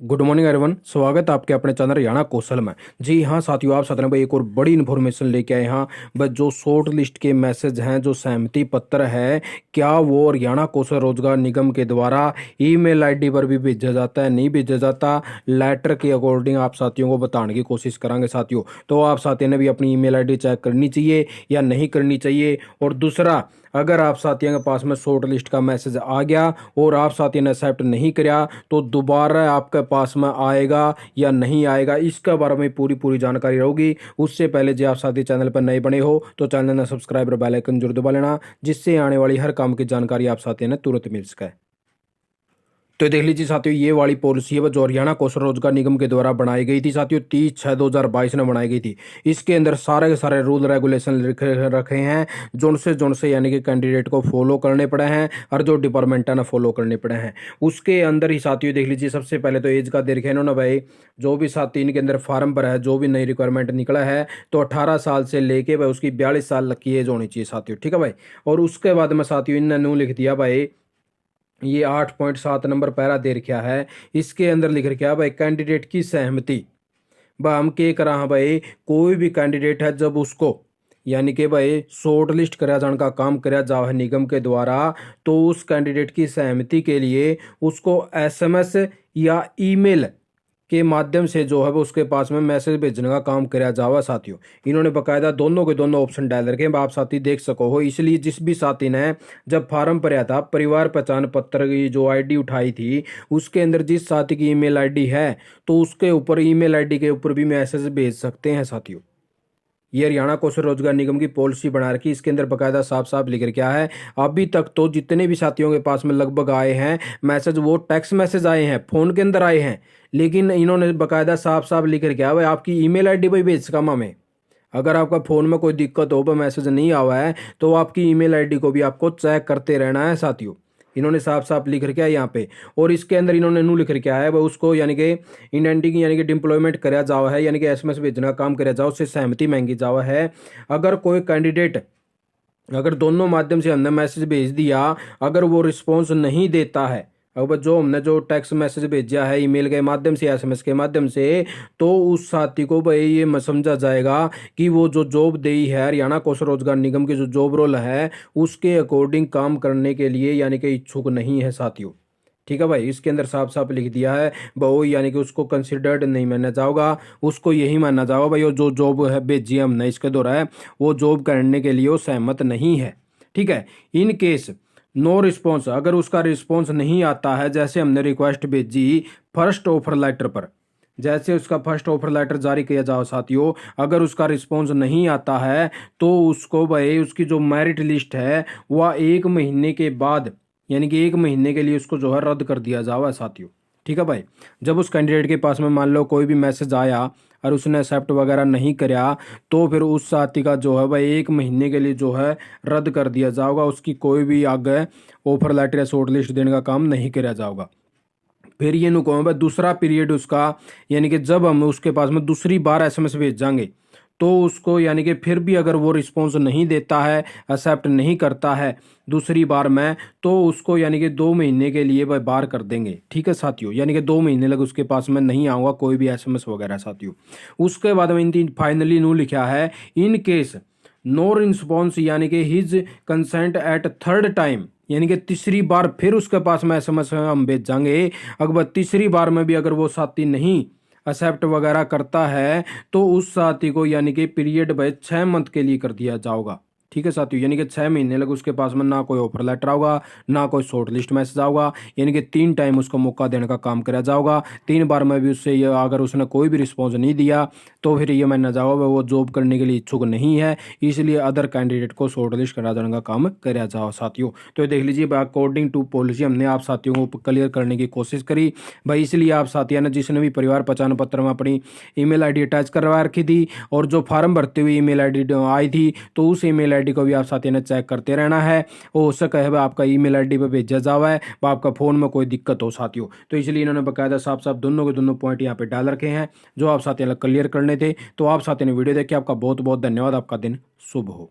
Good morning everyone. स्वागत है आपके अपने चैनल हरियाणा कौशल में। जी हाँ साथियों, आप साथ में भाई एक और बड़ी इन्फॉर्मेशन लेके आए हैं। बस जो शॉर्ट लिस्ट के मैसेज हैं, जो सहमति पत्र है, क्या वो हरियाणा कौशल रोजगार निगम के द्वारा ईमेल आईडी पर भी भेजा जाता है, नहीं भेजा जाता? लेटर के अकॉर्डिंग आप साथियों को बताने की कोशिश करेंगे साथियों। तो आप साथियों ने भी अपनी ईमेल आईडी चेक करनी चाहिए या नहीं करनी चाहिए। और दूसरा, अगर आप साथियों के पास में शॉर्ट लिस्ट का मैसेज आ गया और आप साथियों ने एक्सेप्ट नहीं किया तो दोबारा आपके पास में आएगा या नहीं आएगा, इसके बारे में पूरी जानकारी रहेगी। उससे पहले जो आप साथी चैनल पर नए बने हो तो चैनल ने सब्सक्राइब और बेल आइकन जरूर दबा लेना, जिससे आने वाली हर काम की जानकारी आप साथियों ने तुरंत मिल सके। तो देख लीजिए साथियों, ये वाली पॉलिसी है जो हरियाणा कौशल रोजगार निगम के द्वारा बनाई गई थी साथियों, 30/6/2022 में बनाई गई थी। इसके अंदर सारे के सारे रूल रेगुलेशन रखे हैं जोन से यानी कि कैंडिडेट को फॉलो करने पड़े हैं और जो डिपार्टमेंट है ना फॉलो करने पड़े हैं। उसके अंदर ही साथियों देख लीजिए, सबसे पहले तो एज का दे रखे हैं इन्होंने भाई। जो भी साथी इनके अंदर फार्म पर है, जो भी नई रिक्वायरमेंट निकला है तो 18 साल से लेके भाई उसकी 42 साल की एज होनी चाहिए साथियों, ठीक है भाई। और उसके बाद में साथियों इन्होंने लिख दिया भाई, ये 8.7 नंबर पैरा दे रखा है। इसके अंदर लिख रखा है भाई कैंडिडेट की सहमति। भाई हम के करा हाँ भाई, कोई भी कैंडिडेट है जब उसको यानी कि भाई शॉर्ट लिस्ट करा जाने का काम करा जाओ है निगम के द्वारा, तो उस कैंडिडेट की सहमति के लिए उसको एसएमएस या ईमेल के माध्यम से जो है वो उसके पास में मैसेज भेजने का काम कराया जावा साथियों। इन्होंने बकायदा दोनों के दोनों ऑप्शन डाल रखे हैं, आप साथी देख सको हो। इसलिए जिस भी साथी ने जब फार्म भरा था, परिवार पहचान पत्र की जो आईडी उठाई थी, उसके अंदर जिस साथी की ईमेल आईडी है तो उसके ऊपर ईमेल आईडी के ऊपर भी मैसेज भेज सकते हैं साथियों। ये हरियाणा कौशल रोजगार निगम की पॉलिसी बना रखी। इसके अंदर बकायदा साफ साफ लिख रखा है। अभी तक तो जितने भी साथियों के पास में लगभग आए हैं मैसेज, वो टेक्स्ट मैसेज आए हैं, फोन के अंदर आए हैं, लेकिन इन्होंने बकायदा साफ साफ लिख रखा है भाई आपकी ईमेल आईडी पर भेज सका हमें। अगर आपका फ़ोन में कोई दिक्कत हो, पर मैसेज नहीं आवा है, तो आपकी ईमेल आईडी को भी आपको चेक करते रहना है साथियों। इन्होंने साफ साफ लिख रखा है यहाँ पे। और इसके अंदर इन्होंने नू लिख रखा है वह उसको यानी कि इंडेंटिंग यानी कि डिप्लॉयमेंट कराया जावा है, यानी कि एसएमएस भेजना काम कराया जाओ, उससे सहमति मांगी जावा है। अगर कोई कैंडिडेट, अगर दोनों माध्यम से हमने मैसेज भेज दिया, अगर वो रिस्पॉन्स नहीं देता है, अब जो हमने जो टेक्स्ट मैसेज भेजा है ईमेल के माध्यम से, एसएमएस के माध्यम से, तो उस साथी को भाई ये समझा जाएगा कि वो जो जॉब दी है हरियाणा कौशल रोजगार निगम की जो जॉब रोल है उसके अकॉर्डिंग काम करने के लिए यानी कि इच्छुक नहीं है साथियों, ठीक है भाई। इसके अंदर साफ साफ लिख दिया है वो, यानी कि उसको कंसिडर्ड नहीं माना जाएगा, उसको यही माना जाएगा भाई वो जो जॉब है भेजी है हमने इसके द्वारा है, वो जॉब करने के लिए वो सहमत नहीं है, ठीक है। इन केस नो रिस्पॉन्स, अगर उसका रिस्पॉन्स नहीं आता है, जैसे हमने रिक्वेस्ट भेजी फर्स्ट ऑफर लेटर पर, जैसे उसका फर्स्ट ऑफर लेटर जारी किया जाओ साथियों, अगर उसका रिस्पॉन्स नहीं आता है तो उसको भाई उसकी जो मेरिट लिस्ट है वह 1 महीने के बाद, यानी कि 1 महीने के लिए उसको जो है रद्द कर दिया जावा साथियों, ठीक है भाई। जब उस कैंडिडेट के पास में मान लो कोई भी मैसेज आया और उसने एक्सेप्ट वगैरह नहीं कराया, तो फिर उस साथी का जो है भाई 1 महीने के लिए जो है रद्द कर दिया जाएगा, उसकी कोई भी आगे ऑफर लेटर या शॉर्ट लिस्ट देने का काम नहीं कराया जाएगा। फिर ये नु कहूँ भाई दूसरा पीरियड उसका, यानी कि जब हम उसके पास में दूसरी बार एसएमएस भेजांगे तो उसको यानी कि फिर भी अगर वो रिस्पॉन्स नहीं देता है, एक्सेप्ट नहीं करता है दूसरी बार में, तो उसको यानी कि 2 महीने के लिए वह बार कर देंगे, ठीक है साथियों। यानी कि 2 महीने लग उसके पास में नहीं आऊँगा कोई भी एसएमएस वगैरह साथियों। उसके बाद में इन फाइनली नू लिखा है इन केस नो रिस्पॉन्स, यानी कि his consent at third time, यानी कि तीसरी बार फिर उसके पास में एसएमएस हम भेजांगे। अगर तीसरी बार में भी अगर वो साथी नहीं एक्सेप्ट वगैरह करता है तो उस साथी को यानी कि पीरियड भाई 6 मंथ के लिए कर दिया जाएगा, ठीक है साथियों। यानी कि 6 महीने लग उसके पास में ना कोई ऑफर लेटर आऊगा, ना कोई शॉर्ट लिस्ट मैसेज आऊगा, यानी कि 3 टाइम उसको मौका देने का काम कराया जाएगा। 3 बार में भी उससे ये अगर उसने कोई भी रिस्पॉन्स नहीं दिया तो फिर ये माना जाएगा वो जॉब करने के लिए इच्छुक नहीं है, इसलिए अदर कैंडिडेट को शॉर्ट लिस्ट करा देने का काम कराया जाओ साथियों। तो देख लीजिए अकॉर्डिंग टू पॉलिसी हमने आप साथियों को क्लियर करने की कोशिश करी भाई। इसलिए आप साथियों ने जिसने भी परिवार पहचान पत्र में अपनी ईमेल आईडी अटैच करवा रखी थी और जो फॉर्म भरते हुए ईमेल आईडी आई थी, तो उस ईमेल आईडी को भी आप साथियों ने चेक करते रहना है। हो सके है आपका ईमेल आईडी पे भेजा जावा है, आपका फोन में कोई दिक्कत हो साथियों, तो इसलिए इन्होंने बकायदा साफ साफ दोनों के दोनों पॉइंट यहाँ पे डाल रखे हैं जो आप साथियों ने क्लियर करने थे। तो आप साथियों ने वीडियो देखे, आपका बहुत बहुत धन्यवाद। आपका दिन शुभ हो।